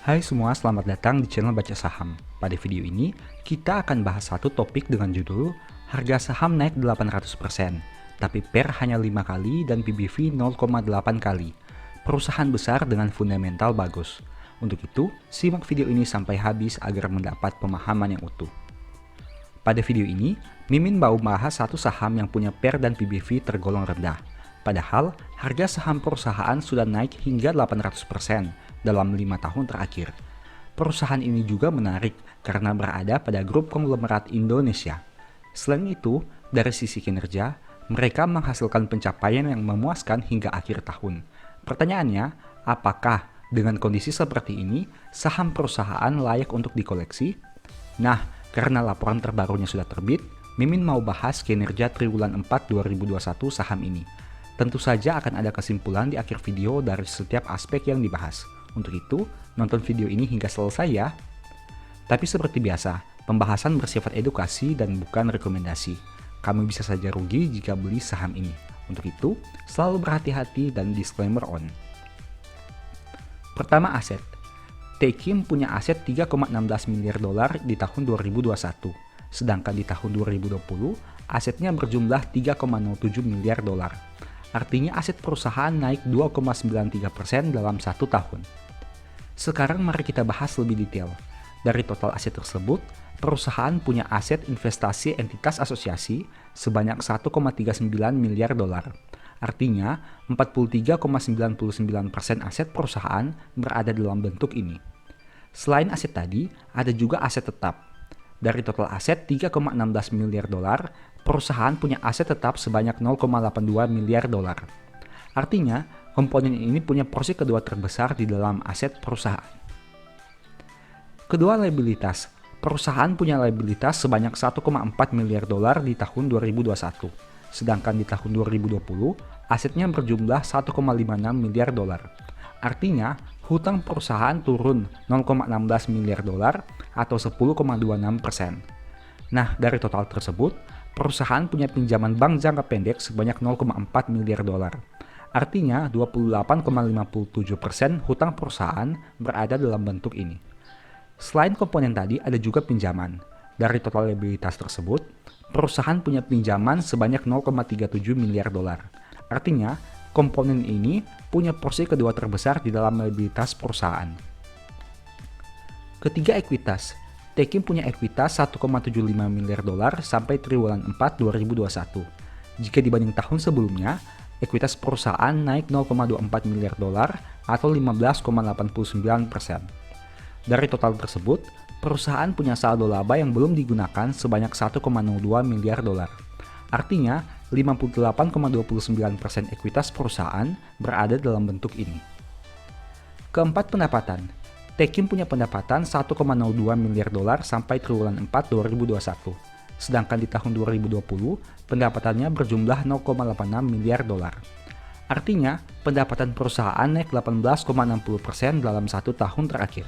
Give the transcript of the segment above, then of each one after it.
Hai semua, selamat datang di channel Baca Saham. Pada video ini, kita akan bahas satu topik dengan judul harga saham naik 800%, tapi PER hanya 5 kali dan PBV 0,8 kali. Perusahaan besar dengan fundamental bagus. Untuk itu, simak video ini sampai habis agar mendapat pemahaman yang utuh. Pada video ini, Mimin mau bahas satu saham yang punya PER dan PBV tergolong rendah. Padahal, harga saham perusahaan sudah naik hingga 800% dalam 5 tahun terakhir. Perusahaan ini juga menarik karena berada pada grup konglomerat Indonesia. Selain itu, dari sisi kinerja, mereka menghasilkan pencapaian yang memuaskan hingga akhir tahun. Pertanyaannya, apakah dengan kondisi seperti ini, saham perusahaan layak untuk dikoleksi? Nah, karena laporan terbarunya sudah terbit, Mimin mau bahas kinerja triwulan 4 2021 saham ini. Tentu saja akan ada kesimpulan di akhir video dari setiap aspek yang dibahas. Untuk itu, nonton video ini hingga selesai ya. Tapi seperti biasa, pembahasan bersifat edukasi dan bukan rekomendasi. Kamu bisa saja rugi jika beli saham ini. Untuk itu, selalu berhati-hati dan disclaimer on. Pertama, aset. Tekim punya aset 3,16 miliar dolar di tahun 2021. Sedangkan di tahun 2020, asetnya berjumlah 3,07 miliar dolar. Artinya aset perusahaan naik 2,93% dalam 1 tahun. Sekarang mari kita bahas lebih detail. Dari total aset tersebut, perusahaan punya aset investasi entitas asosiasi sebanyak 1,39 miliar dolar. Artinya, 43,99% aset perusahaan berada dalam bentuk ini. Selain aset tadi, ada juga aset tetap. Dari total aset 3,16 miliar dolar, perusahaan punya aset tetap sebanyak 0,82 miliar dolar. Artinya, komponen ini punya porsi kedua terbesar di dalam aset perusahaan. Kedua, liabilitas. Perusahaan punya liabilitas sebanyak 1,4 miliar dolar di tahun 2021. Sedangkan di tahun 2020, asetnya berjumlah 1,56 miliar dolar. Artinya, hutang perusahaan turun 0,16 miliar dolar atau 10,26%. Nah, dari total tersebut, perusahaan punya pinjaman bank jangka pendek sebanyak 0,4 miliar dolar. Artinya, 28,57% hutang perusahaan berada dalam bentuk ini. Selain komponen tadi, ada juga pinjaman. Dari total liabilitas tersebut, perusahaan punya pinjaman sebanyak 0,37 miliar dolar. Artinya, komponen ini punya porsi kedua terbesar di dalam liabilitas perusahaan. Ketiga, ekuitas. Tekim punya ekuitas 1,75 miliar dolar sampai triwulan 4 2021. Jika dibanding tahun sebelumnya, ekuitas perusahaan naik 0,24 miliar dolar atau 15,89%. Dari total tersebut, perusahaan punya saldo laba yang belum digunakan sebanyak 1,02 miliar dolar. Artinya, 58,29% ekuitas perusahaan berada dalam bentuk ini. Keempat, pendapatan. Tekim punya pendapatan 1,02 miliar dolar sampai triwulan 4 2021. Sedangkan di tahun 2020, pendapatannya berjumlah 0,86 miliar dolar. Artinya, pendapatan perusahaan naik 18,60% dalam 1 tahun terakhir.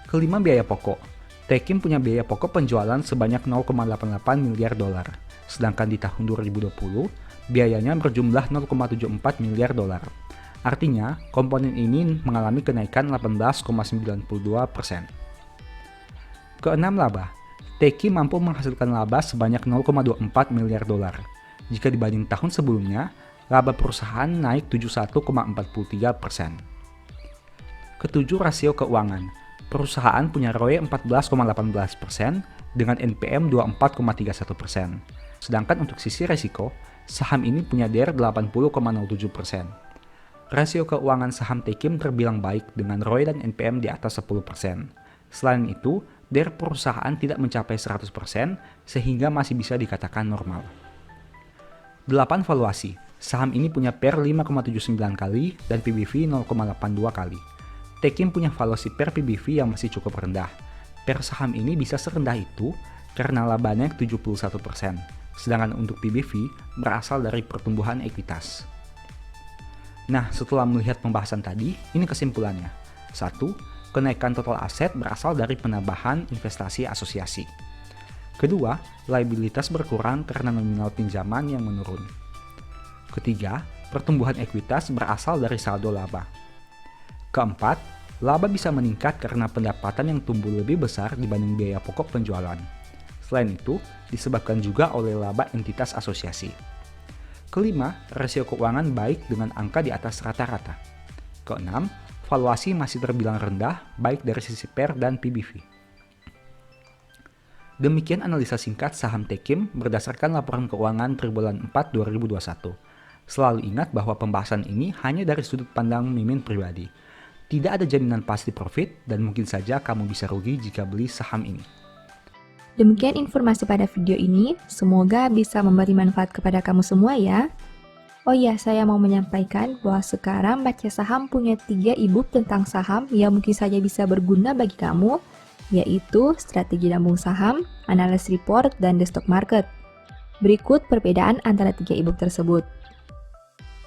Kelima, biaya pokok. Tekim punya biaya pokok penjualan sebanyak 0,88 miliar dolar. Sedangkan di tahun 2020, biayanya berjumlah 0,74 miliar dolar. Artinya, komponen ini mengalami kenaikan 18,92%. Keenam, laba. Tekim mampu menghasilkan laba sebanyak 0,24 miliar dolar. Jika dibanding tahun sebelumnya, laba perusahaan naik 71,43%. Ketujuh, rasio keuangan. Perusahaan punya ROE 14,18% dengan NPM 24,31%. Sedangkan untuk sisi resiko, saham ini punya DER 80,07%. Rasio keuangan saham Tekim terbilang baik dengan ROE dan NPM di atas 10%. Selain itu, DER perusahaan tidak mencapai 100% sehingga masih bisa dikatakan normal. 8. Valuasi. Saham ini punya PER 5,79 kali dan PBV 0,82 kali. Tekim punya valuasi PER PBV yang masih cukup rendah. PER saham ini bisa serendah itu karena labanya 71%. Sedangkan untuk PBV berasal dari pertumbuhan ekuitas. Nah, setelah melihat pembahasan tadi, ini kesimpulannya. 1. Kenaikan total aset berasal dari penambahan investasi asosiasi. Kedua, liabilitas berkurang karena nominal pinjaman yang menurun. Ketiga, pertumbuhan ekuitas berasal dari saldo laba. Keempat, Laba bisa meningkat karena pendapatan yang tumbuh lebih besar dibanding biaya pokok penjualan. Selain itu, disebabkan juga oleh laba entitas asosiasi. Kelima, rasio keuangan baik dengan angka di atas rata-rata. Keenam, valuasi masih terbilang rendah baik dari sisi PER dan PBV. Demikian analisa singkat saham Tekim berdasarkan laporan keuangan triwulan 4 2021. Selalu ingat bahwa pembahasan ini hanya dari sudut pandang Mimin pribadi. Tidak ada jaminan pasti profit dan mungkin saja kamu bisa rugi jika beli saham ini. Demikian informasi pada video ini, semoga bisa memberi manfaat kepada kamu semua ya. Oh iya, saya mau menyampaikan bahwa sekarang Baca Saham punya 3 e-book tentang saham yang mungkin saja bisa berguna bagi kamu, yaitu Strategi Nabung Saham, Analysis Report, dan The Stock Market. Berikut perbedaan antara 3 e-book tersebut.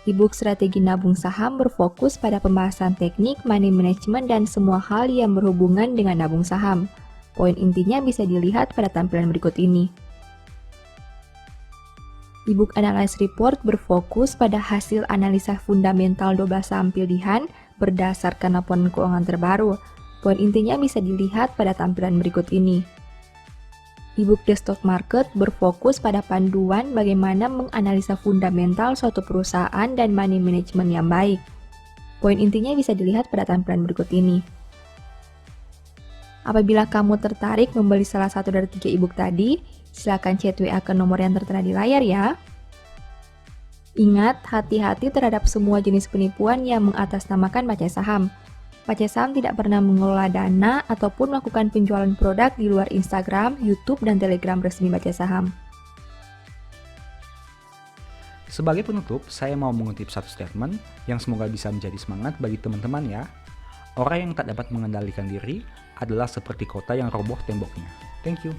E-book Strategi Nabung Saham berfokus pada pembahasan teknik, money management, dan semua hal yang berhubungan dengan nabung saham. Poin intinya bisa dilihat pada tampilan berikut ini. E-book Analysis Report berfokus pada hasil analisa fundamental 12 saham pilihan berdasarkan laporan keuangan terbaru. Poin intinya bisa dilihat pada tampilan berikut ini. E-book The Stock Market berfokus pada panduan bagaimana menganalisa fundamental suatu perusahaan dan money management yang baik. Poin intinya bisa dilihat pada tampilan berikut ini. Apabila kamu tertarik membeli salah satu dari 3 e-book tadi, silakan chat WA ke nomor yang tertera di layar ya. Ingat, hati-hati terhadap semua jenis penipuan yang mengatasnamakan Baca Saham. Baca Saham tidak pernah mengelola dana ataupun melakukan penjualan produk di luar Instagram, YouTube, dan Telegram resmi Baca Saham. Sebagai penutup, saya mau mengutip satu statement yang semoga bisa menjadi semangat bagi teman-teman ya. Orang yang tak dapat mengendalikan diri adalah seperti kota yang roboh temboknya. Thank you.